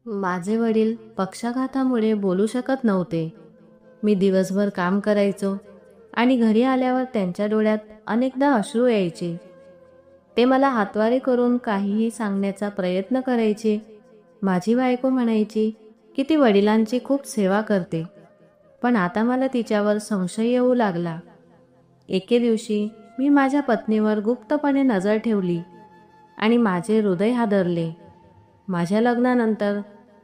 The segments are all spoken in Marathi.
माझे वडील पक्षाघातामुळे बोलू शकत नव्हते. मी दिवसभर काम करायचो आणि घरी आल्यावर त्यांच्या डोळ्यात अनेकदा अश्रू यायचे. ते मला हातवारे करून काहीही सांगण्याचा प्रयत्न करायचे. माझी बायको म्हणायची की ती वडिलांची खूप सेवा करते, पण आता मला तिच्यावर संशय येऊ लागला. एके दिवशी मी माझ्या पत्नीवर गुप्तपणे नजर ठेवली आणि माझे हृदय हादरले. माझ्या लग्नानंतर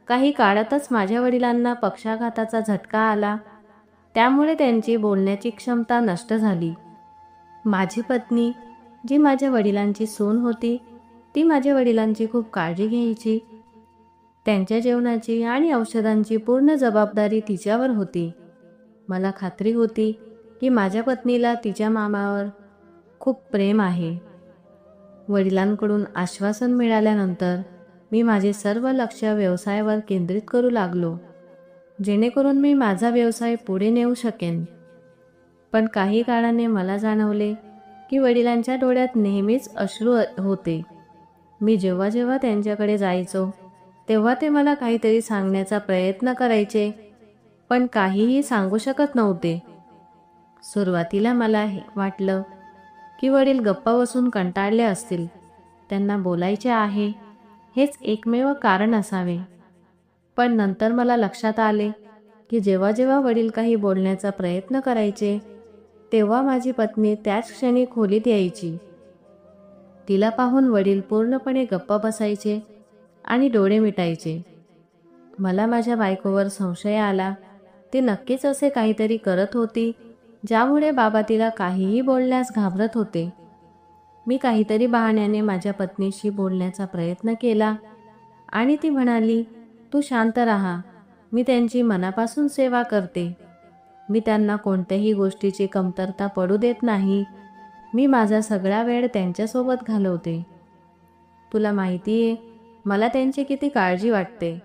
काही काळातच माझ्या वडिलांना पक्षाघाताचा झटका आला. त्यामुळे त्यांची बोलण्याची क्षमता नष्ट झाली. माझी पत्नी, जी माझ्या वडिलांची सून होती, ती माझ्या वडिलांची खूप काळजी घ्यायची. त्यांच्या जेवणाची आणि औषधांची पूर्ण जबाबदारी तिच्यावर होती. मला खात्री होती की माझ्या पत्नीला तिच्या मामावर खूप प्रेम आहे. वडिलांकडून आश्वासन मिळाल्यानंतर मी माझे सर्व लक्ष व्यवसायावर केंद्रित करू लागलो, जेणेकरून मी माझा व्यवसाय पुढे नेऊ शकेन. पण काही काळाने मला जाणवले की वडिलांच्या डोळ्यात नेहमीच अश्रू होते. मी जेव्हा जेव्हा त्यांच्याकडे जायचो तेव्हा ते मला काहीतरी सांगण्याचा प्रयत्न करायचे, पण काहीही सांगू शकत नव्हते. सुरुवातीला मला वाटलं की वडील गप्पा बसून कंटाळले असतील, त्यांना बोलायचे आहे हेच एकमेव कारण असावे. पण नंतर मला लक्षात आले की जेव्हा जेव्हा वडील काही बोलण्याचा प्रयत्न करायचे तेव्हा माझी पत्नी त्याच क्षणी खोलीत यायची. तिला पाहून वडील पूर्णपणे गप्प बसायचे आणि डोळे मिटायचे. मला माझ्या बायकोवर संशय आला. ती नक्कीच असे काहीतरी करत होती ज्यामुळे बाबा तिला काहीही बोलण्यास घाबरत होते. मी काहीतरी बहाण्याने माझ्या पत्नीशी बोलण्याचा प्रयत्न केला आणि ती म्हणाली, "तू शांत राहा, मी त्यांची मनापासून सेवा करते. मी त्यांना कोणत्याही गोष्टीची कमतरता पडू देत नाही. मी माझा सगळा वेळ त्यांच्यासोबत घालवते. तुला माहिती आहे, मला त्यांची किती काळजी वाटते."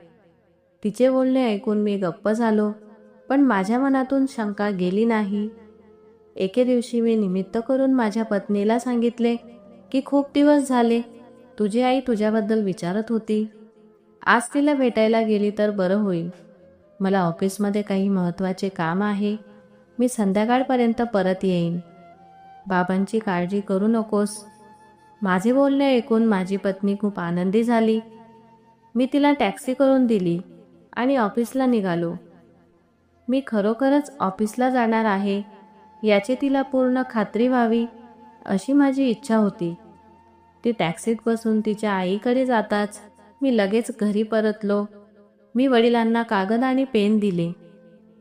तिचे बोलणे ऐकून मी गप्प झालो, पण माझ्या मनातून शंका गेली नाही. एके दिवशी मी निमित्त करून माझ्या पत्नीला सांगितले की खूप दिवस झाले तुझी आई तुझ्याबद्दल विचारत होती. आज तिला भेटायला गेली तर बरं होईल. मला ऑफिसमध्ये काही महत्त्वाचे काम आहे. मी संध्याकाळपर्यंत परत येईन. बाबांची काळजी करू नकोस. माझे बोलणे ऐकून माझी पत्नी खूप आनंदी झाली. मी तिला टॅक्सी करून दिली आणि ऑफिसला निघालो. मी खरोखरच ऑफिसला जाणार आहे याची तिला पूर्ण खात्री व्हावी अशी माझी इच्छा होती. ती टॅक्सीत बसून तिच्या आईकडे जाताच मी लगेच घरी परतलो. मी वडिलांना कागद आणि पेन दिले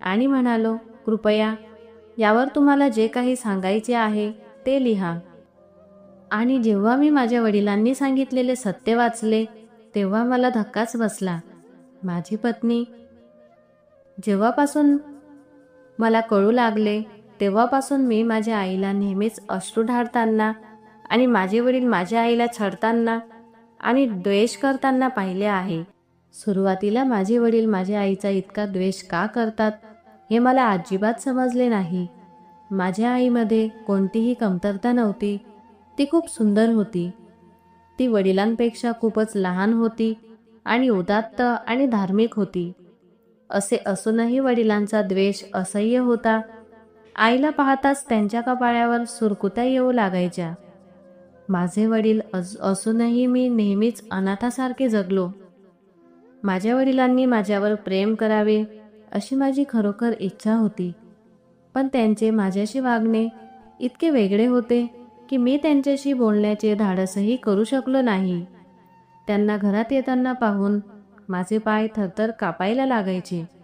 आणि म्हणालो, "कृपया यावर तुम्हाला जे काही सांगायचे आहे ते लिहा." आणि जेव्हा मी माझ्या वडिलांनी सांगितलेले सत्य वाचले तेव्हा मला धक्काच बसला. माझी पत्नी, जेव्हापासून मला कळू लागले तेव्हापासून मी माझ्या आईला नेहमीच अश्रू ढाळताना आणि माझे वडील माझ्या आईला छळताना आणि द्वेष करताना पाहिले आहे. सुरुवातीला माझे वडील माझ्या आईचा इतका द्वेष का करतात हे मला अजिबात समजले नाही. माझ्या आईमध्ये कोणतीही कमतरता नव्हती. ती खूप सुंदर होती. ती वडिलांपेक्षा खूपच लहान होती आणि उदात्त आणि धार्मिक होती. असे असूनही वडिलांचा द्वेष असह्य होता. आईला पाहताच त्यांच्या कपाळावर सुरकुत्या येऊ लागायच्या. माझे वडील असूनही मी नेहमीच अनाथासारखे जगलो. माझ्या वडिलांनी माझ्यावर प्रेम करावे अशी माझी खरोखर इच्छा होती, पण त्यांचे माझ्याशी वागणे इतके वेगळे होते की मी त्यांच्याशी बोलण्याचे धाडसही करू शकलो नाही. त्यांना घरात येताना पाहून माझे पाय थरथर कापायला लागायचे.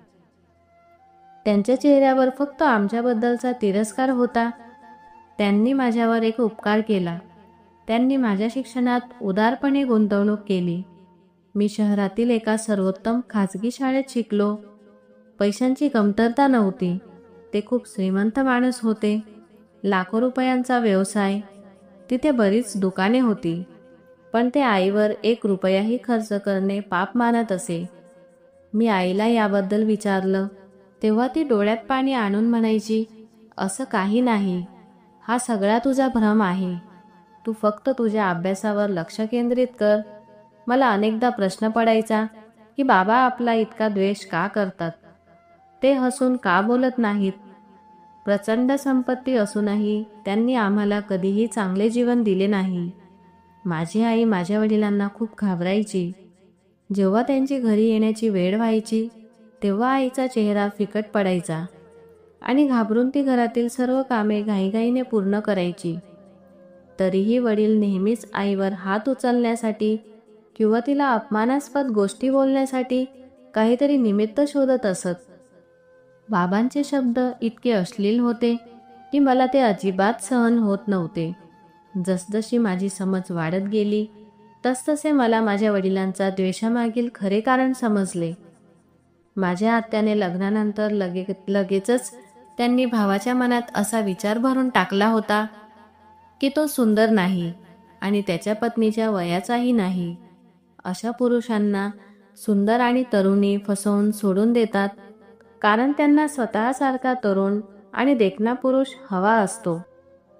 त्यांच्या चेहऱ्यावर फक्त आमच्याबद्दलचा तिरस्कार होता. त्यांनी माझ्यावर एक उपकार केला. त्यांनी माझ्या शिक्षणात उदारपणे गुंतवणूक केली. मी शहरातील एका सर्वोत्तम खाजगी शाळेत शिकलो. पैशांची कमतरता नव्हती. ते खूप श्रीमंत माणूस होते. लाखो रुपयांचा व्यवसाय. तिथे बरीच दुकाने होती, पण ते आईवर 1 रुपयाही खर्च करणे पाप मानत असे. मी आईला याबद्दल विचारलं तेव्हा ती डोळ्यात पाणी आणून म्हणायची, "असं काही नाही. हा सगळा तुझा भ्रम आहे. तू फक्त तुझ्या अभ्यासावर लक्ष केंद्रित कर." मला अनेकदा प्रश्न पडायचा की बाबा आपला इतका द्वेष का करतात, ते हसून का बोलत नाहीत. प्रचंड संपत्ती असूनही त्यांनी आम्हाला कधीही चांगले जीवन दिले नाही. माझी आई माझ्या वडिलांना खूप घाबरायची. जेव्हा त्यांची घरी येण्याची वेळ व्हायची तेव्हा आईचा चेहरा फिकट पडायचा आणि घाबरून ती घरातील सर्व कामे घाईघाईने पूर्ण करायची. तरीही वडील नेहमीच आईवर हात उचलण्यासाठी किंवा तिला अपमानास्पद गोष्टी बोलण्यासाठी काहीतरी निमित्त शोधत असत. बाबांचे शब्द इतके अश्लील होते की मला ते अजिबात सहन होत नव्हते. जसजशी माझी समज वाढत गेली तसतसे मला माझ्या वडिलांचा द्वेषामागील खरे कारण समजले. माझ्या आत्याने लग्नानंतर लगेचच त्यांनी भावाच्या मनात असा विचार भरून टाकला होता की तो सुंदर नाही आणि त्याच्या पत्नीच्या वयाचाही नाही. अशा पुरुषांना सुंदर आणि तरुणी फसवून सोडून देतात, कारण त्यांना स्वतःसारखा तरुण आणि देखणा पुरुष हवा असतो.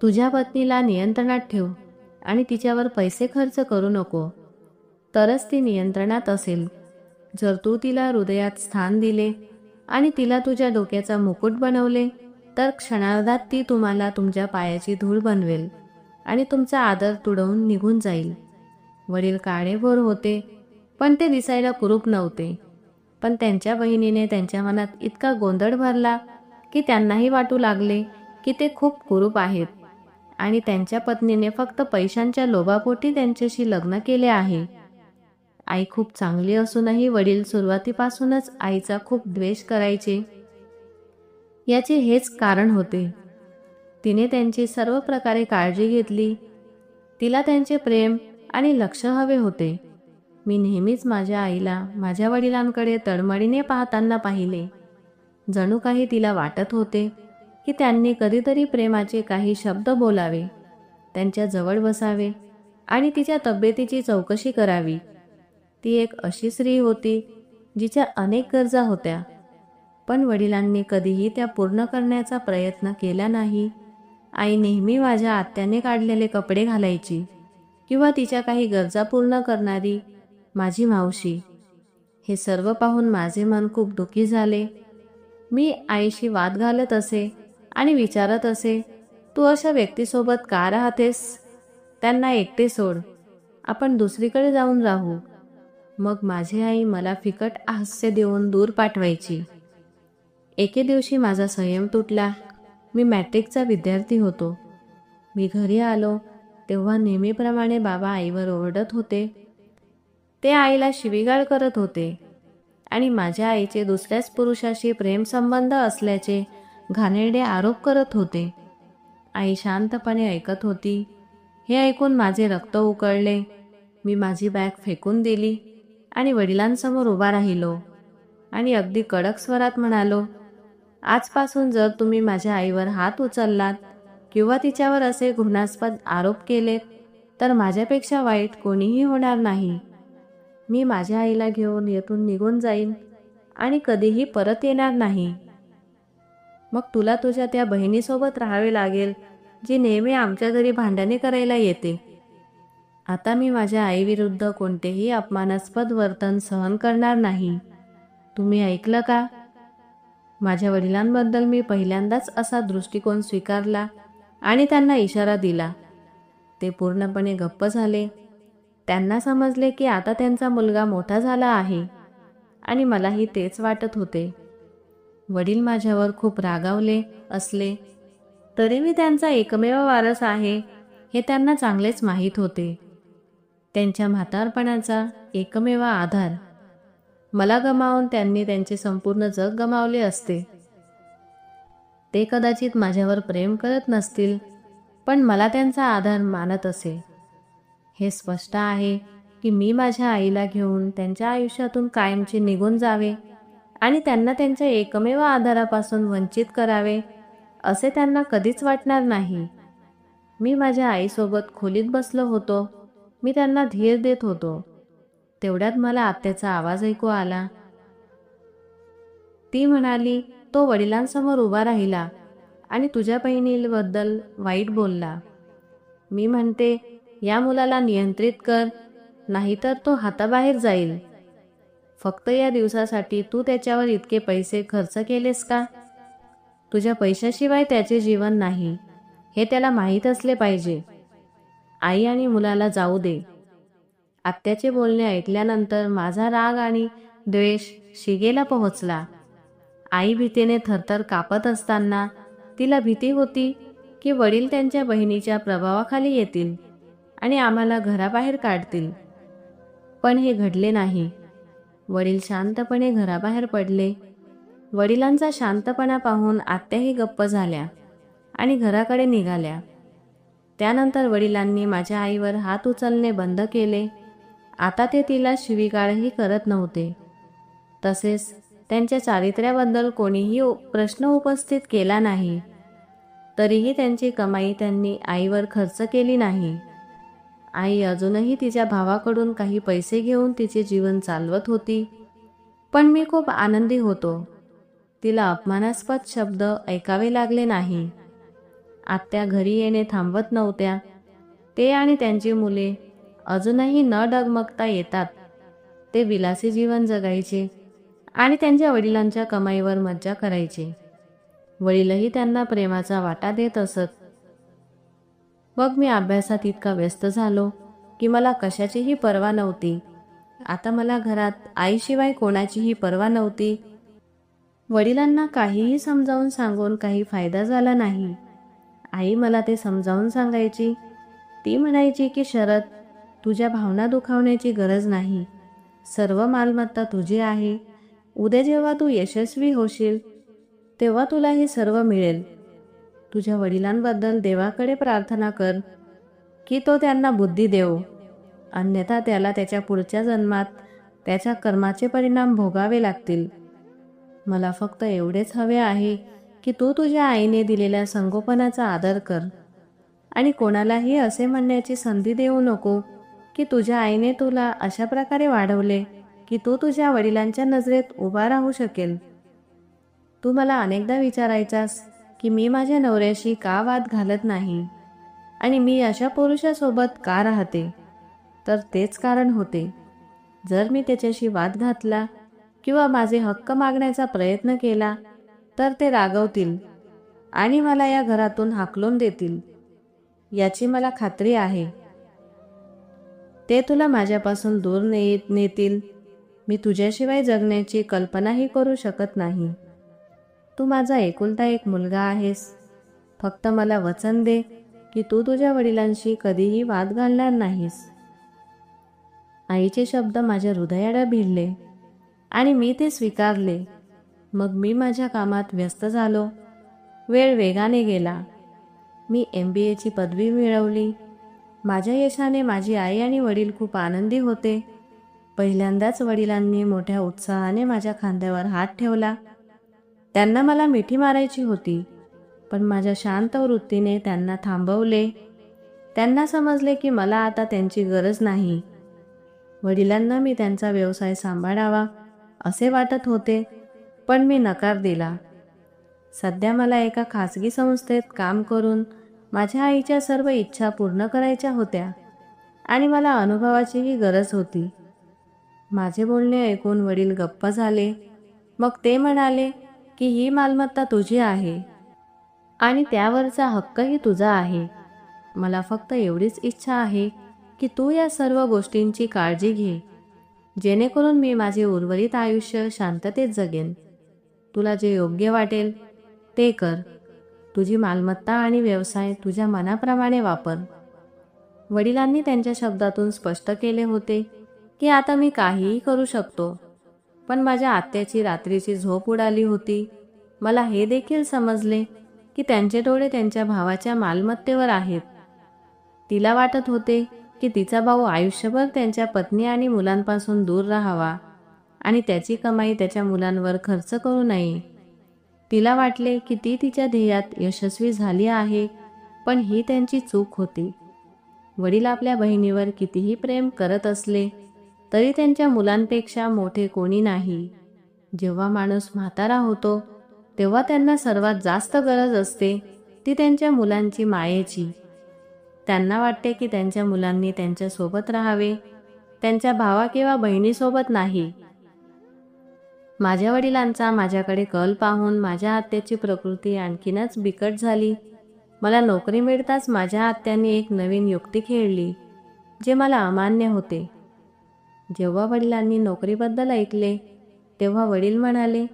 तुझ्या पत्नीला नियंत्रणात ठेव आणि तिच्यावर पैसे खर्च करू नको, तरच ती नियंत्रणात असेल. जर तू तिला हृदयात स्थान दिले आणि तिला तुझ्या डोक्याचा मुकुट बनवले तर क्षणार्धात ती तुम्हाला तुमच्या पायाची धूळ बनवेल आणि तुमचा आदर तुडवून निघून जाईल. वडील काळेभोर होते, पण ते दिसायला कुरूप नव्हते. पण त्यांच्या बहिणीने त्यांच्या मनात इतका गोंधळ भरला की त्यांनाही वाटू लागले की ते खूप कुरूप आहेत आणि त्यांच्या पत्नीने फक्त पैशांच्या लोभापोटी त्यांच्याशी लग्न केले आहे. आई खूप चांगली असूनही वडील सुरुवातीपासूनच आईचा खूप द्वेष करायचे. याचे हेच कारण होते. तिने त्यांची सर्व प्रकारे काळजी घेतली. तिला त्यांचे प्रेम आणि लक्ष हवे होते. मी नेहमीच माझ्या आईला माझ्या वडिलांकडे तळमळीने पाहताना पाहिले. जणू काही तिला वाटत होते की त्यांनी कधीतरी प्रेमाचे काही शब्द बोलावे, त्यांच्या जवळ बसावे आणि तिच्या तब्येतीची चौकशी करावी. ती एक अशी स्त्री होती जिच्या अनेक गरजा होत्या, पण वडिलांनी कधीही त्या पूर्ण करण्याचा प्रयत्न केला नाही. आई नेहमी माझ्या आत्याने काढलेले कपडे घालायची किंवा तिच्या काही गरजा पूर्ण करणारी माझी मावशी. हे सर्व पाहून माझे मन खूप दुःखी झाले. मी आईशी वाद घालत असे आणि विचारत असे, तू अशा व्यक्तीसोबत का राहतेस? त्यांना एकटे सोड, आपण दुसरीकडे जाऊन राहू. मग माझी आई मला फिकट हास्य देऊन दूर पाठवायची. एके दिवशी माझा संयम तुटला. मी मॅट्रिकचा विद्यार्थी होतो. मी घरी आलो तेव्हा नेहमीप्रमाणे बाबा आईवर ओरडत होते. ते आईला शिवीगाळ करत होते आणि माझ्या आईचे दुसऱ्याच पुरुषाशी प्रेमसंबंध असल्याचे घाणेरडे आरोप करत होते. आई शांतपणे ऐकत होती. हे ऐकून माझे रक्त उकळले. मी माझी बॅग फेकून दिली आणि वडिलांसमोर उभा राहिलो आणि अगदी कडक स्वरात म्हणालो, आजपासून जर तुम्ही माझ्या आईवर हात उचललात किंवा तिच्यावर असे घृणास्पद आरोप केलेत तर माझ्यापेक्षा वाईट कोणीही होणार नाही. मी माझ्या आईला घेऊन येथून निघून जाईन आणि कधीही परत येणार नाही. मग तुला तुझ्या त्या बहिणीसोबत राहावे लागेल जी नेहमी आमच्या घरी भांडणे करायला येते. आता मी माझ्या आईविरुद्ध कोणतेही अपमानास्पद वर्तन सहन करणार नाही. तुम्ही ऐकलं का? माझ्या वडिलांबद्दल मी पहिल्यांदाच असा दृष्टिकोन स्वीकारला आणि त्यांना इशारा दिला. ते पूर्णपणे गप्प झाले. त्यांना समजले की आता त्यांचा मुलगा मोठा झाला आहे आणि मलाही तेच वाटत होते. वडील माझ्यावर खूप रागावले असले तरी मी त्यांचा एकमेव वारस आहे हे त्यांना चांगलेच माहीत होते. त्यांच्या म्हातारपणाचा एकमेव आधार मला गमावून त्यांनी त्यांचे संपूर्ण जग गमावले असते. ते कदाचित माझ्यावर प्रेम करत नसतील, पण मला त्यांचा आधार मानत असे. हे स्पष्ट आहे की मी माझ्या आईला घेऊन त्यांच्या आयुष्यातून कायमचे निघून जावे आणि त्यांना त्यांच्या एकमेव आधारापासून वंचित करावे असे त्यांना कधीच वाटणार नाही. मी माझ्या आईसोबत खोलीत बसलो होतो. मी त्यांना धीर देत होतो. तेवढ्यात मला आत्याचा आवाज ऐकू आला. ती म्हणाली, तो वडिलांसमोर उभा राहिला आणि तुझ्या बहिणीबद्दल वाईट बोलला. मी म्हणते, या मुलाला नियंत्रित कर, नाहीतर तो हाताबाहेर जाईल. फक्त या दिवसासाठी तू त्याच्यावर इतके पैसे खर्च केलेस का? तुझ्या पैशाशिवाय त्याचे जीवन नाही, हे त्याला माहीत असले पाहिजे. आई आणि मुलाला जाऊ दे. आत्याचे बोलणे ऐकल्यानंतर माझा राग आणि द्वेष शिगेला पोहोचला. आई भीतीने थरथर कापत असताना तिला भीती होती की वडील त्यांच्या बहिणीच्या प्रभावाखाली येतील आणि आम्हाला घराबाहेर काढतील. पण हे घडले नाही. वडील शांतपणे घराबाहेर पडले. वडिलांचा शांतपणा पाहून आत्याही गप्प झाल्या आणि घराकडे निघाल्या. त्यानंतर वडिलांनी माझ्या आईवर हात उचलणे बंद केले. आता ते तिला शिवीगाळही करत नव्हते. तसेच त्यांच्या चारित्र्याबद्दल कोणीही प्रश्न उपस्थित केला नाही. तरीही त्यांची कमाई त्यांनी आईवर खर्च केली नाही. आई अजूनही तिच्या भावाकडून काही पैसे घेऊन तिचे जीवन चालवत होती. पण मी खूप आनंदी होतो. तिला अपमानास्पद शब्द ऐकावे लागले नाही. आत्या घरी येणे थांबवत नव्हत्या. ते आणि त्यांची मुले अजूनही न डगमगता येतात. ते विलासी जीवन जगायचे आणि त्यांच्या वडिलांच्या कमाईवर मज्जा करायचे. वडीलही त्यांना प्रेमाचा वाटा देत असत. मग मी अभ्यासात इतका व्यस्त झालो की मला कशाचीही पर्वा नव्हती. आता मला घरात आईशिवाय कोणाचीही पर्वा नव्हती. वडिलांना काहीही समजावून सांगून काही फायदा झाला नाही. आई मला ते समजावून सांगायची. ती म्हणायची की शरद, तुझ्या भावना दुखावण्याची गरज नाही. सर्व मालमत्ता तुझी आहे. उद्या जेव्हा तू यशस्वी होशील तेव्हा तुला हे सर्व मिळेल. तुझ्या वडिलांबद्दल देवाकडे प्रार्थना कर की तो त्यांना बुद्धी देवो, अन्यथा त्याला त्याच्या पुढच्या जन्मात त्याच्या कर्माचे परिणाम भोगावे लागतील. मला फक्त एवढेच हवे आहे की तू तुझ्या आईने दिलेल्या संगोपनाचा आदर कर आणि कोणालाही असे म्हणण्याची संधी देऊ नको की तुझ्या आईने तुला अशा प्रकारे वाढवले की तू तुझ्या वडिलांच्या नजरेत उभा राहू शकेल. तू मला अनेकदा विचारायचास की मी माझ्या नवऱ्याशी का वाद घालत नाही आणि मी अशा पुरुषासोबत का राहते. तर तेच कारण होते. जर मी त्याच्याशी वाद घातला किंवा माझे हक्क मागण्याचा प्रयत्न केला तर ते रागवतील आणि मला या घरातून हाकलून देतील, याची मला खात्री आहे. ते तुला माझ्यापासून दूर नेतील. मी तुझ्याशिवाय जगण्याची कल्पनाही करू शकत नाही. तू माझा एकुलता एक मुलगा आहेस. फक्त मला वचन दे की तू तुझ्या वडिलांशी कधीही वाद घालणार नाहीस. आईचे शब्द माझ्या हृदयाला भिडले आणि मी ते स्वीकारले. मग मी माझ्या कामात व्यस्त झालो. वेळ वेगाने गेला. मी MBAची पदवी मिळवली. माझ्या यशाने माझी आई आणि वडील खूप आनंदी होते. पहिल्यांदाच वडिलांनी मोठ्या उत्साहाने माझ्या खांद्यावर हात ठेवला. त्यांना मला मिठी मारायची होती, पण माझ्या शांत वृत्तीने त्यांना थांबवले. त्यांना समजले की मला आता त्यांची गरज नाही. वडिलांना मी त्यांचा व्यवसाय सांभाळावा असे वाटत होते, पण मी नकार दिला. सध्या मला एका खाजगी संस्थेत काम करून माझ्या आईच्या सर्व इच्छा पूर्ण करायच्या होत्या आणि मला अनुभवाचीही गरज होती. माझे बोलणे ऐकून वडील गप्प झाले. मग ते म्हणाले की ही मालमत्ता तुझी आहे आणि त्यावरचा हक्कही तुझा आहे. मला फक्त एवढीच इच्छा आहे की तू या सर्व गोष्टींची काळजी घे, जेणेकरून मी माझे उर्वरित आयुष्य शांततेत जगेन. तुला जे योग्य वाटेल ते कर. तुझी मालमत्ता आणि व्यवसाय तुझ्या मनाप्रमाणे वापर. वडिलांनी त्यांच्या शब्दातून स्पष्ट केले होते की आता मी काहीही करू शकतो. पण माझ्या आत्याची रात्रीची झोप उडाली होती. मला हे देखील समजले की त्यांचे डोळे त्यांच्या भावाच्या मालमत्तेवर आहेत. तिला वाटत होते की तिचा भाऊ आयुष्यभर त्यांच्या पत्नी आणि मुलांपासून दूर राहावा आणि त्याची कमाई त्याच्या मुलांवर खर्च करू नये. तिला वाटले की ती तिच्या ध्येयात यशस्वी झाली आहे, पण ही त्यांची चूक होती. वडील आपल्या बहिणीवर कितीही प्रेम करत असले तरी त्यांच्या मुलांपेक्षा मोठे कोणी नाही. जेव्हा माणूस म्हातारा होतो तेव्हा त्यांना सर्वात जास्त गरज असते ती त्यांच्या मुलांची मायेची. त्यांना वाटते की त्यांच्या मुलांनी त्यांच्यासोबत राहावे, त्यांच्या भावा किंवा बहिणीसोबत नाही. माझ्या वडिलांचा माझ्याकडे कल पाहून माझ्या आत्याची प्रकृती आणखीनच बिकट झाली. मला नोकरी मिळताच माझ्या आत्याने एक नवीन युक्ती खेळली, जे मला अमान्य होते. जेव्हा वडिलांनी नोकरीबद्दल ऐकले तेव्हा वडील म्हणाले,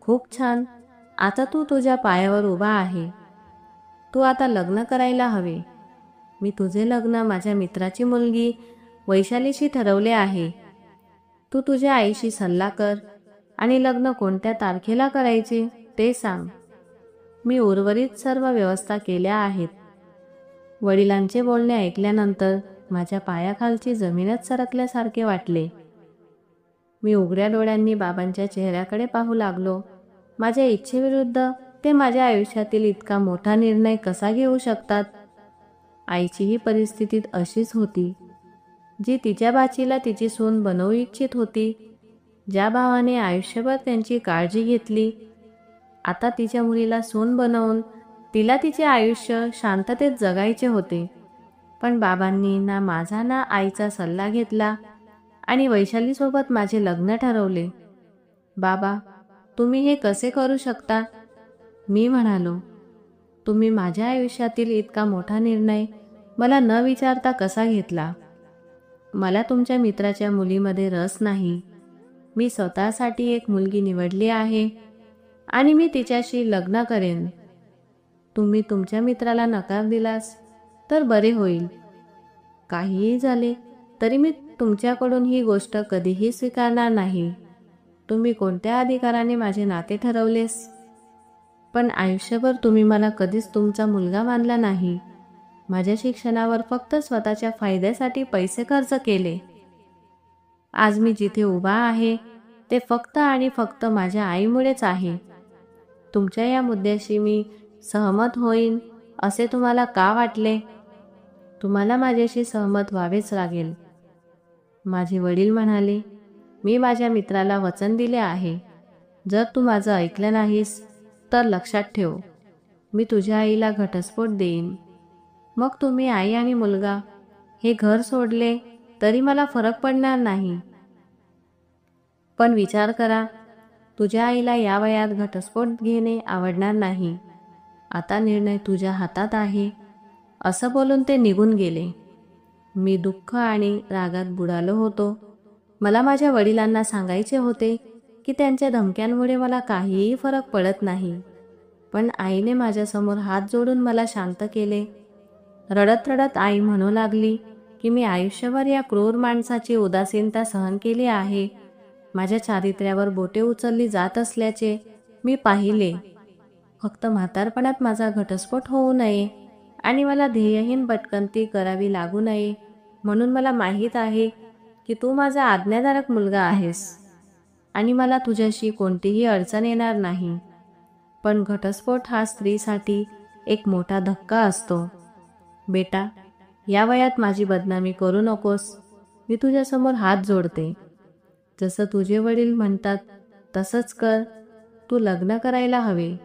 खूप छान, आता तू तुझ्या पायावर उभा आहे. तू आता लग्न करायला हवे. मी तुझे लग्न माझ्या मित्राची मुलगी वैशालीशी ठरवले आहे. तू तुझ्या आईशी सल्ला कर आणि लग्न कोणत्या तारखेला करायचे ते सांग. मी उर्वरित सर्व व्यवस्था केल्या आहेत. वडिलांचे बोलणे ऐकल्यानंतर माझ्या पायाखालची जमीनच सरकल्यासारखे वाटले. मी उघड्या डोळ्यांनी बाबांच्या चेहऱ्याकडे पाहू लागलो. माझ्या इच्छेविरुद्ध ते माझ्या आयुष्यातील इतका मोठा निर्णय कसा घेऊ शकतात? आईचीही परिस्थिती अशीच होती, जी तिच्या बाचीला तिची सून बनवू इच्छित होती. ज्या भावाने आयुष्यभर त्यांची काळजी घेतली, आता तिच्या मुलीला सून बनवून तिला तिचे आयुष्य शांततेत जगायचे होते. पण बाबांनी ना माझा ना आईचा सल्ला घेतला आणि वैशालीसोबत माझे लग्न ठरवले. बाबा, तुम्ही हे कसे करू शकता? मी म्हणालो, तुम्ही माझ्या आयुष्यातील इतका मोठा निर्णय मला न विचारता कसा घेतला? मला तुमच्या मित्राच्या मुलीमध्ये रस नाही. मी स्वतःसाठी एक मुलगी निवडली आहे आणि मी तिच्याशी लग्न करेन. तुम्ही तुमच्या मित्राला नकार दिलास तर बरे होईल. काहीही झाले तरी मी तुमच्याकडून ही गोष्ट कधीही स्वीकारणार नाही. तुम्ही कोणत्या अधिकाराने माझे नाते ठरवलेस? पण आयुष्यभर तुम्ही मला कधीच तुमचा मुलगा मानला नाही. माझ्या शिक्षणावर फक्त स्वतःच्या फायद्यासाठी पैसे खर्च केले. आज मी जिथे उभा आहे ते फक्त आणि फक्त माझ्या आईमुळेच आहे. तुमच्या या मुद्द्याशी मी सहमत होईन असे तुम्हाला का वाटले? तुम्हाला माझ्याशी सहमत व्हावेच लागेल. माझे वडील म्हणाले, मी माझ्या मित्राला वचन दिले आहे. जर तू माझं ऐकलं नाहीस तर लक्षात ठेव, मी तुझ्या आईला घटस्फोट देईन. मग तुम्ही आई आणि मुलगा हे घर सोडले तरी मला फरक पडणार नाही. पण विचार करा, तुझ्या आईला या वयात घटस्फोट घेणे आवडणार नाही. आता निर्णय तुझ्या हातात आहे. असं बोलून ते निघून गेले. मी दुःख आणि रागात बुडालो होतो. मला माझ्या वडिलांना सांगायचे होते की त्यांच्या धमक्यांमुळे मला काहीही फरक पडत नाही. पण आईने माझ्यासमोर हात जोडून मला शांत केले. रडत रडत आई म्हणू लागली की मी आयुष्यभर या क्रूर माणसाची उदासीनता सहन केली आहे. माझ्या चारित्र्यावर बोटे उचलली जात असल्याचे मी पाहिले. फक्त म्हातारपणात माझा घटस्फोट होऊ नये आणि मला ध्येयहीन भटकंती करावी लागू नये म्हणून मला माहीत आहे की तू माझा आज्ञाधारक मुलगा आहेस आणि मला तुझ्याशी कोणतीही अडचण येणार नाही. पण घटस्फोट हा स्त्रीसाठी एक मोठा धक्का असतो. बेटा, या वयात माझी बदनामी करू नकोस. मी तुझ्यासमोर हात जोडते. जसं तुझे वडील म्हणतात तसंच कर. तू लग्न करायला हवे.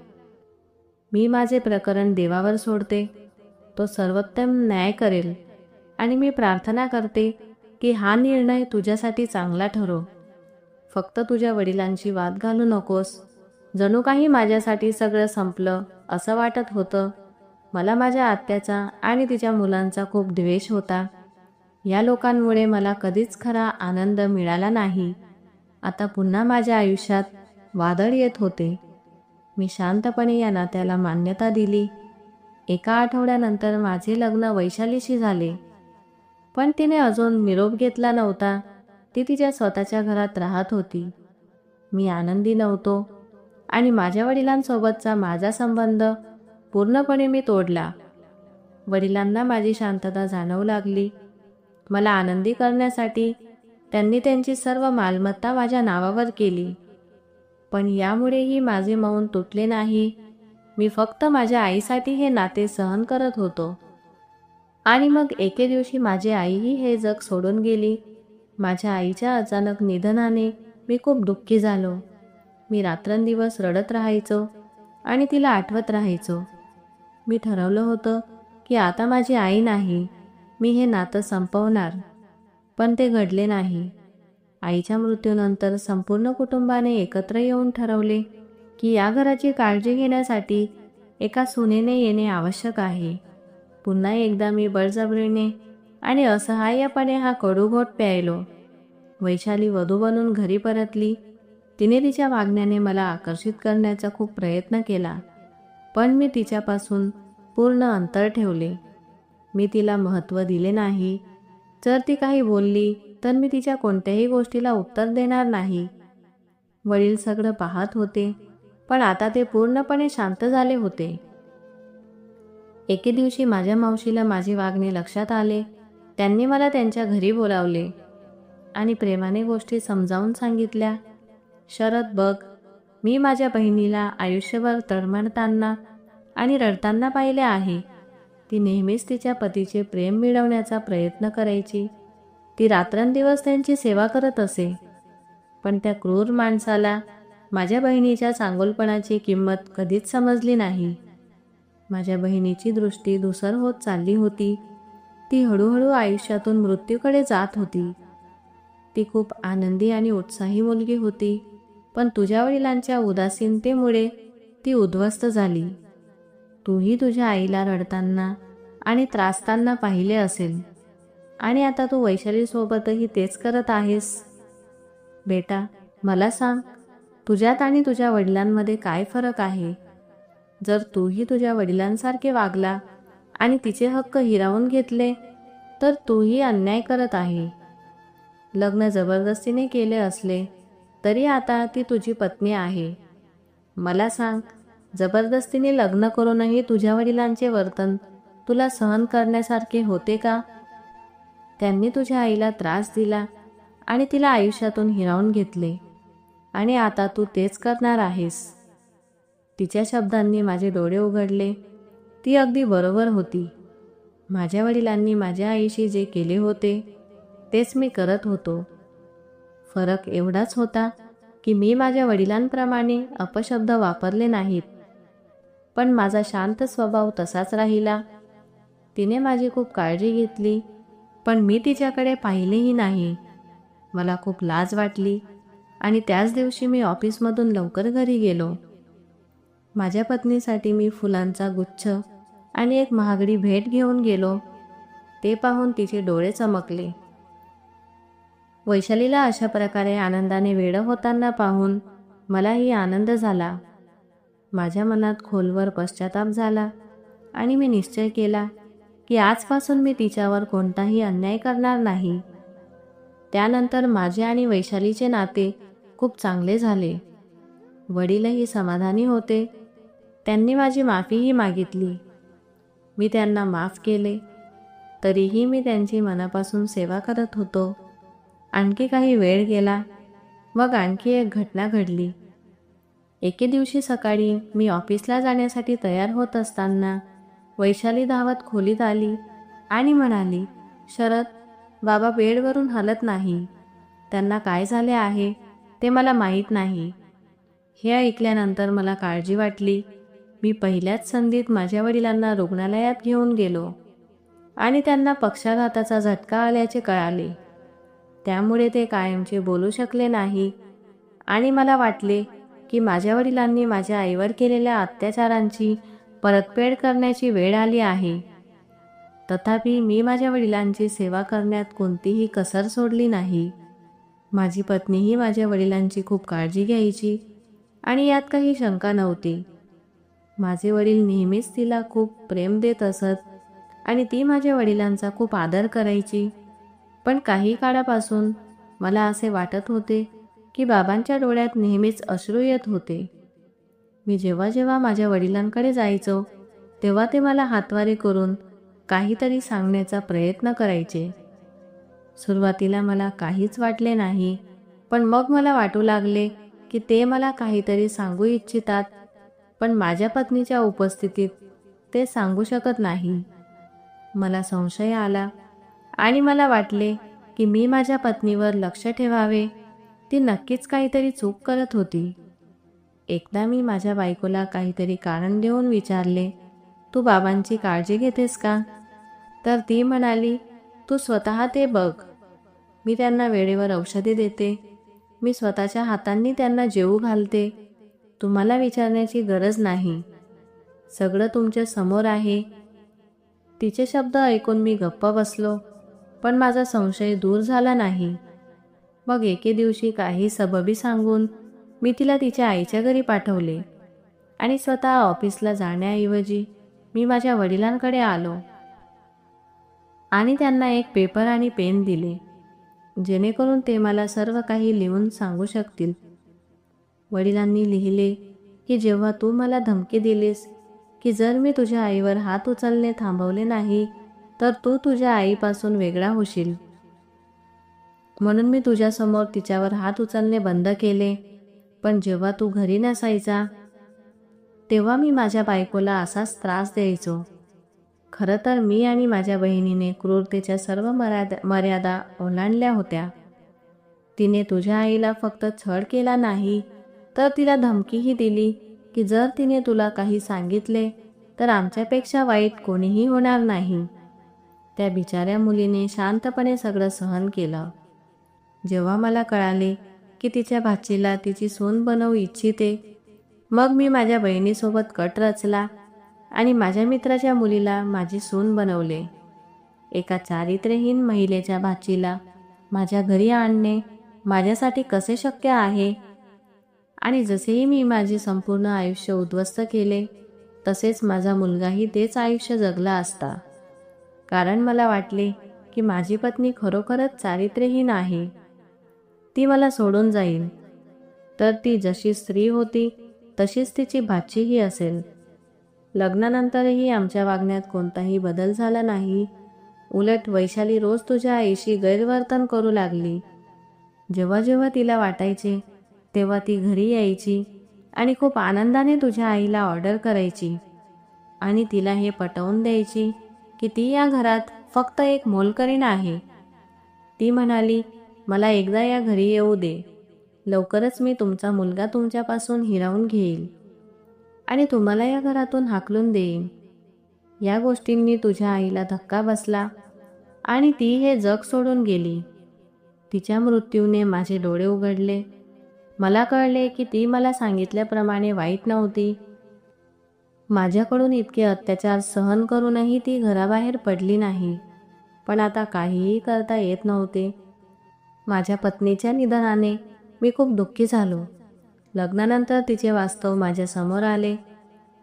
मी माझे प्रकरण देवावर सोडते. तो सर्वोत्तम न्याय करेल आणि मी प्रार्थना करते की हा निर्णय तुझ्यासाठी चांगला ठरो. फक्त तुझ्या वडिलांशी वाद घालू नकोस. जणू काही माझ्यासाठी सगळं संपलं असं वाटत होतं. मला माझ्या आत्याचा आणि तिच्या मुलांचा खूप द्वेष होता. या लोकांमुळे मला कधीच खरा आनंद मिळाला नाही. आता पुन्हा माझ्या आयुष्यात वादळ येत होते. मी शांतपणे या नात्याला मान्यता दिली. एका आठवड्यानंतर माझे लग्न वैशालीशी झाले. पण तिने अजून निरोप घेतला नव्हता. ती तिच्या स्वतःच्या घरात राहत होती. मी आनंदी नव्हतो आणि माझ्या वडिलांसोबतचा माझा संबंध पूर्णपणे मी तोडला. वडिलांना माझी शांतता जाणवू लागली. मला आनंदी करण्यासाठी त्यांनी त्यांची सर्व मालमत्ता माझ्या नावावर केली. पण यामुळेही माझे मौन तुटले नाही. मी फक्त माझ्या आईसाठी हे नाते सहन करत होतो. आणि मग एके दिवशी माझी आईही हे जग सोडून गेली. माझ्या आईच्या अचानक निधनाने मी खूप दुःखी झालो. मी रात्रंदिवस रडत राहायचो आणि तिला आठवत राहायचो. मी ठरवलं होतं की आता माझी आई नाही, मी हे नातं संपवणार. पण ते घडले नाही. आईच्या मृत्यूनंतर संपूर्ण कुटुंबाने एकत्र येऊन ठरवले की या घराची काळजी घेण्यासाठी एका सुनेने येणे आवश्यक आहे. पुन्हा एकदा मी बळजबरीने आणि असहाय्यपणे हा कडू घोट प्यायलो. वैशाली वधू बनून घरी परतली. तिने तिच्या वागण्याने मला आकर्षित करण्याचा खूप प्रयत्न केला, पण मी तिच्यापासून पूर्ण अंतर ठेवले. मी तिला महत्त्व दिले नाही. जर ती काही बोलली तर मी तिच्या कोणत्याही गोष्टीला उत्तर देणार नाही. वडील सगळं पाहत होते, पण आता ते पूर्णपणे शांत झाले होते. एके दिवशी माझ्या मावशीला माझे वागणे लक्षात आले. त्यांनी मला त्यांच्या घरी बोलावले आणि प्रेमाने गोष्टी समजावून सांगितल्या. शरद बघ, मी माझ्या बहिणीला आयुष्यभर तळमळताना आणि रडताना पाहिले आहे. ती नेहमीच तिच्या पतीचे प्रेम मिळवण्याचा प्रयत्न करायची. ती रात्रंदिवस त्यांची सेवा करत असे. पण त्या क्रूर माणसाला माझ्या बहिणीच्या चांगुलपणाची किंमत कधीच समजली नाही. माझ्या बहिणीची दृष्टी धूसर होत चालली होती. ती हळूहळू आयुष्यातून मृत्यूकडे जात होती. ती खूप आनंदी आणि उत्साही मुलगी होती, पण तुझ्या वडिलांच्या उदासीनतेमुळे ती उद्ध्वस्त झाली. तूही तुझ्या आईला रडताना आणि त्रासताना पाहिले असेल, आणि आता तू वैशालीसोबतही तेच करत आहेस. बेटा, मला सांग, तुझ्यात आणि तुझ्या वडिलांमध्ये काय फरक आहे? जर तूही तुझ्या वडिलांसारखे वागला आणि तिचे हक्क हिरावून घेतले तर तूही अन्याय करत आहे. लग्न जबरदस्तीने केले असले तरी आता ती तुझी पत्नी आहे. मला सांग, जबरदस्तीने लग्न करूनही तुझ्या वडिलांचे वर्तन तुला सहन करण्यासारखे होते का? त्यांनी तुझ्या आईला त्रास दिला आणि तिला आयुष्यातून हिरावून घेतले, आणि आता तू तेच करणार आहेस. तिच्या शब्दांनी माझे डोळे उघडले. ती अगदी बरोबर होती. माझ्या वडिलांनी माझ्या आईशी जे केले होते तेच मी करत होतो. फरक एवढाच होता की मी माझ्या वडिलांप्रमाणे अपशब्द वापरले नाहीत, पण माझा शांत स्वभाव तसाच राहिला. तिने माझी खूप काळजी घेतली, पण मी तिच्याकडे पाहिलेही नाही. मला खूप लाज वाटली आणि त्याच दिवशी मी ऑफिसमधून लवकर घरी गेलो. माझ्या पत्नीसाठी मी फुलांचा गुच्छ आणि एक महागडी भेट घेऊन गेलो. ते पाहून तिचे डोळे चमकले. वैशालीला अशा प्रकारे आनंदाने वेडं होताना पाहून मलाही आनंद झाला. माझ्या मनात खोलवर पश्चाताप झाला आणि मी निश्चय केला की आजपासून मी तिच्यावर कोणताही अन्याय करणार नाही. त्यानंतर माझे आणि वैशालीचे नाते खूप चांगले झाले. वडीलही समाधानी होते. त्यांनी माझी माफीही मागितली. मी त्यांना माफ केले. तरीही मी त्यांची मनापासून सेवा करत होतो. आणखी काही वेळ गेला. मग आणखी एक घटना घडली. एके दिवशी सकाळी मी ऑफिसला जाण्यासाठी तयार होत असताना वैशाली धावत खोलीत आली आणि म्हणाली, शरद, बाबा बेडवरून हलत नाही. त्यांना काय झाले आहे ते मला माहीत नाही. हे ऐकल्यानंतर मला काळजी वाटली. मी पहिल्याच संधीत माझ्या वडिलांना रुग्णालयात घेऊन गेलो आणि त्यांना पक्षाघाताचा झटका आल्याचे कळाले. त्यामुळे ते कायमचे बोलू शकले नाही आणि मला वाटले की माझ्या वडिलांनी माझ्या आईवर केलेल्या अत्याचारांची परतफेड करण्याची वेळ आली आहे. तथापि मी माझ्या वडिलांची सेवा करण्यात कोणतीही कसर सोडली नाही. माझी पत्नीही माझ्या वडिलांची खूप काळजी घ्यायची आणि यात काही शंका नव्हती. माझे वडील नेहमीच तिला खूप प्रेम देत असत आणि ती माझ्या वडिलांचा खूप आदर करायची. पण काही काळापासून मला असे वाटत होते की बाबांच्या डोळ्यात नेहमीच अश्रू येत होते. मी जेव्हा जेव्हा माझ्या वडिलांकडे जायचो तेव्हा ते मला हातवारे करून काहीतरी सांगण्याचा प्रयत्न करायचे. सुरुवातीला मला काहीच वाटले नाही, पण मग मला वाटू लागले की ते मला काहीतरी सांगू इच्छितात, पण माझ्या पत्नीच्या उपस्थितीत ते सांगू शकत नाही. मला संशय आला आणि मला वाटले की मी माझ्या पत्नीवर लक्ष ठेवावे. ती नक्कीच काहीतरी चूक करत होती. एकदा मी माझ्या बायकोला काहीतरी कारण देऊन विचारले, तू बाबांची काळजी घेतेस का? तर ती म्हणाली, तू स्वतः ते बघ. मी त्यांना वेळेवर औषधे देते. मी स्वतःच्या हातांनी त्यांना जेवू घालते. तुम्हाला विचारण्याची गरज नाही. सगळं तुमच्या समोर आहे. तिचे शब्द ऐकून मी गप्प बसलो, पण माझा संशय दूर झाला नाही. मग एके दिवशी काही सबबी सांगून मी तिला तिच्या आईच्या घरी पाठवले आणि स्वतः ऑफिसला जाण्याऐवजी मी माझ्या वडिलांकडे आलो आणि त्यांना एक पेपर आणि पेन दिले, जेणेकरून ते मला सर्व काही लिहून सांगू शकतील. वडिलांनी लिहिले की जेव्हा तू मला धमकी दिलीस की जर मी तुझ्या आईवर हात उचलणे थांबवले नाही तर तू तुझ्या आईपासून वेगळा होशील, म्हणून मी तुझ्यासमोर तिच्यावर हात उचलणे बंद केले. पण जेव्हा तू घरी नसायचा तेव्हा मी माझ्या बायकोला असाच त्रास द्यायचो. खरं तर मी आणि माझ्या बहिणीने क्रूरतेच्या सर्व मर्यादा ओलांडल्या होत्या. तिने तुझ्या आईला फक्त छळ केला नाही तर तिला धमकीही दिली की जर तिने तुला काही सांगितले तर आमच्यापेक्षा वाईट कोणीही होणार नाही. त्या बिचाऱ्या मुलीने शांतपणे सगळं सहन केलं. जेव्हा मला कळाले की तिच्या भाचीला तिची सून बनवू इच्छिते, मग मी माझ्या बहिणीसोबत कट रचला आणि माझ्या मित्राच्या मुलीला माझी सून बनवले. एका चारित्र्यहीन महिलेच्या भाचीला माझ्या घरी आणणे माझ्यासाठी कसे शक्य आहे? आणि जसेही मी माझे संपूर्ण आयुष्य उद्ध्वस्त केले, तसेच माझा मुलगाही तेच आयुष्य जगला असता. कारण मला वाटले की माझी पत्नी खरोखरच चारित्र्यहीन आहे. ती मला सोडून जाईल, तर ती जशी स्त्री होती तशीच तिची भाचीही असेल. लग्नानंतरही आमच्या वागण्यात कोणताही बदल झाला नाही. उलट वैशाली रोज तुझ्या आईशी गैरवर्तन करू लागली. जेव्हा जेव्हा तिला वाटायचे तेव्हा ती घरी यायची आणि खूप आनंदाने तुझ्या आईला ऑर्डर करायची आणि तिला हे पटवून द्यायची की ती या घरात फक्त एक मोलकरीण आहे. ती म्हणाली, मला एकदा या घरी येऊ दे. लवकरच मी तुमचा मुलगा तुमच्यापासून हिरावून घेईल आणि तुम्हाला या घरातून हाकलून देईन. या गोष्टींनी तुझ्या आईला धक्का बसला आणि ती हे जग सोडून गेली. तिच्या मृत्यूने माझे डोळे उघडले. मला कळले की ती मला सांगितल्याप्रमाणे वाईट नव्हती. माझ्याकडून इतके अत्याचार सहन करूनही ती घराबाहेर पडली नाही. पण आता काहीही करता येत नव्हते. माझ्या पत्नीच्या निधनाने मी खूप दुःखी झालो. लग्नानंतर तिचे वास्तव माझ्या समोर आले.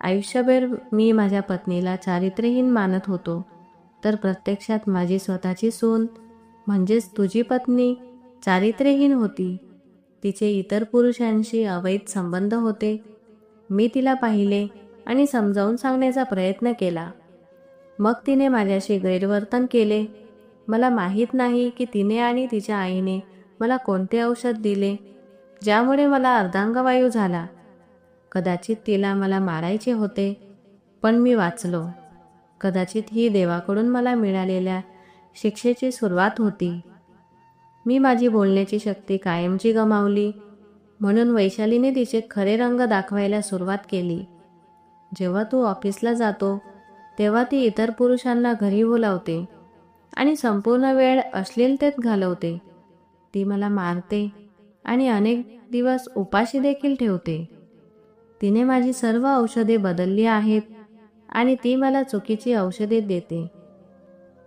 आयुष्यभर मी माझ्या पत्नीला चारित्र्यहीन मानत होतो, तर प्रत्यक्षात माझी स्वतःची सून म्हणजेच तुझी पत्नी चारित्र्यहीन होती. तिचे इतर पुरुषांशी अवैध संबंध होते. मी तिला पाहिले आणि समजावून सांगण्याचा प्रयत्न केला. मग तिने माझ्याशी गैरवर्तन केले. मला माहीत नाही की तिने आणि तिच्या आईने मला कोणते औषध दिले ज्यामुळे मला अर्धांगवायू झाला. कदाचित तिला मला मारायचे होते, पण मी वाचलो. कदाचित ही देवाकडून मला मिळालेल्या शिक्षेची सुरुवात होती. मी माझी बोलण्याची शक्ती कायमची गमावली, म्हणून वैशालीने तिचे खरे रंग दाखवायला सुरुवात केली. जेव्हा तू ऑफिसला जातो तेव्हा ती इतर पुरुषांना घरी बोलावते आणि संपूर्ण वेळ अश्लीलतेत घालवते. ती मला मारते आणि अनेक दिवस उपाशी देखील ठेवते. तिने माझी सर्व औषधे बदलली आहेत आणि ती मला चुकीची औषधे देते.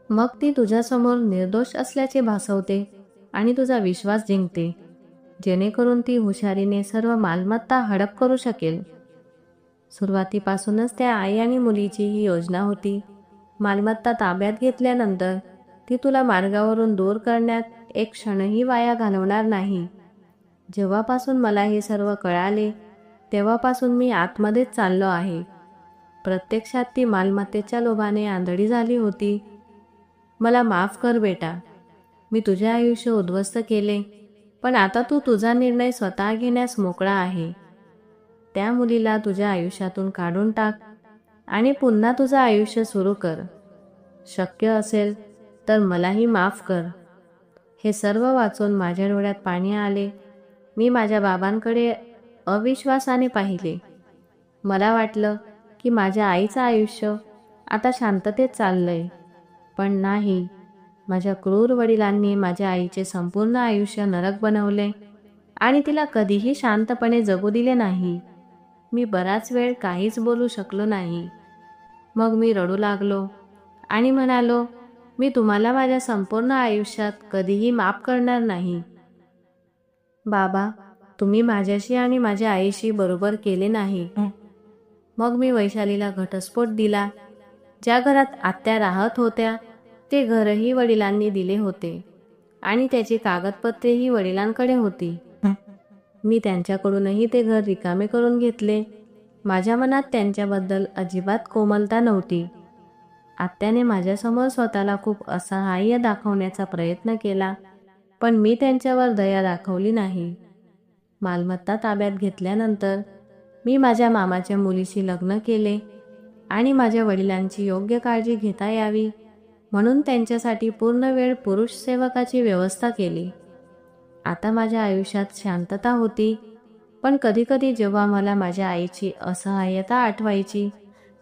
मग ती तुझ्यासमोर निर्दोष असल्याचे भासवते आणि तुझा विश्वास जिंकते, जेणेकरून ती हुशारीने सर्व मालमत्ता हडप करू शकेल. सुरुवातीपासूनच त्या आई आणि मुलीची ही योजना होती. मालमत्ता ताब्यात घेतल्यानंतर ती तुला मार्गावरून दूर करण्यात एक क्षणही वाया घालवणार नाही. जेव्हापासून मला हे सर्व कळाले तेव्हापासून मी आतमध्येच चाललो आहे. प्रत्यक्षात ती मालमत्तेच्या लोभाने आंधळी झाली होती. मला माफ कर बेटा. मी तुझे आयुष्य उद्ध्वस्त केले, पण आता तू तुझा निर्णय स्वतः घेण्यास मोकळा आहे. त्या मुलीला तुझ्या आयुष्यातून काढून टाक आणि पुन्हा तुझं आयुष्य सुरू कर. शक्य असेल तर मलाही माफ कर. हे सर्व वाचून माझ्या डोळ्यात पाणी आले. मी माझ्या बाबांकडे अविश्वासाने पाहिले. मला वाटलं की माझ्या आईचं आयुष्य आता शांततेत चाललंय, पण नाही. माझ्या क्रूर वडिलांनी माझ्या आईचे संपूर्ण आयुष्य नरक बनवले आणि तिला कधीही शांतपणे जगू दिले नाही. मी बराच वेळ काहीच बोलू शकलो नाही. मग मी रडू लागलो आणि म्हणालो, मी तुम्हाला माझ्या संपूर्ण आयुष्यात कधीही माफ करणार नाही. बाबा, तुम्ही माझ्याशी आणि माझ्या आईशी बरोबर केले नाही. मग मी वैशालीला घटस्फोट दिला. ज्या घरात आत्या राहत होत्या ते घरही वडिलांनी दिले होते आणि त्याची कागदपत्रेही वडिलांकडे होती. मी त्यांच्याकडूनही ते घर रिकामे करून घेतले. माझ्या मनात त्यांच्याबद्दल अजिबात कोमलता नव्हती. आत्याने माझ्यासमोर स्वतःला खूप असहाय्य दाखवण्याचा प्रयत्न केला, पण मी त्यांच्यावर दया दाखवली नाही. मालमत्ता ताब्यात घेतल्यानंतर मी माझ्या मामाच्या मुलीशी लग्न केले आणि माझ्या वडिलांची योग्य काळजी घेता यावी म्हणून त्यांच्यासाठी पूर्ण वेळ पुरुष सेवकाची व्यवस्था केली. आता माझ्या आयुष्यात शांतता होती, पण कधीकधी जेव्हा मला माझ्या आईची असहाय्यता आठवायची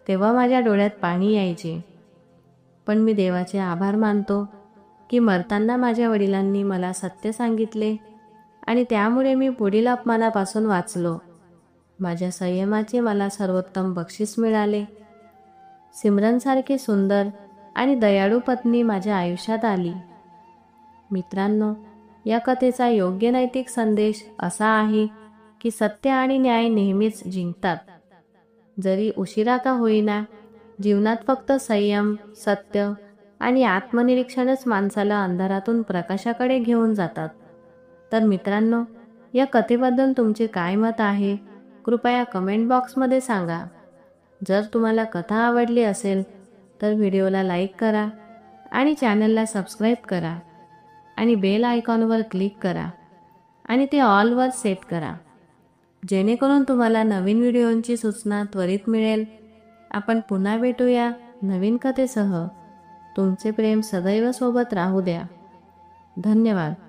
तेव्हा माझ्या डोळ्यात पाणी यायचे. पण मी देवाचे आभार मानतो की मरताना माझ्या वडिलांनी मला सत्य सांगितले आणि त्यामुळे मी पुढील अपमानापासून वाचलो. माझ्या संयमाचे मला सर्वोत्तम बक्षीस मिळाले. सिमरनसारखी सुंदर आणि दयाळू पत्नी माझ्या आयुष्यात आली. मित्रांनो, या कथेचा योग्य नैतिक संदेश असा आहे की सत्य आणि न्याय नेहमीच जिंकतात. जरी उशिरा का होईना, जीवनात फक्त संयम, सत्य आणि आत्मनिरीक्षणच माणसाला अंधारातून प्रकाशाकडे घेऊन जातात. तर मित्रांनो, या कथेबद्दल तुमचे काय मत आहे कृपया कमेंट बॉक्समध्ये सांगा. जर तुम्हाला कथा आवडली असेल तर व्हिडिओला लाईक करा आणि चॅनलला सबस्क्राईब करा आणि बेल आयकॉनवर क्लिक करा आणि ते ऑलवर सेट करा, जेणेकरून तुम्हाला नवीन व्हिडिओंची सूचना त्वरित मिळेल. आपण पुन्हा भेटूया नवीन कथेसह. तुमचे प्रेम सदैव सोबत राहू द्या. धन्यवाद.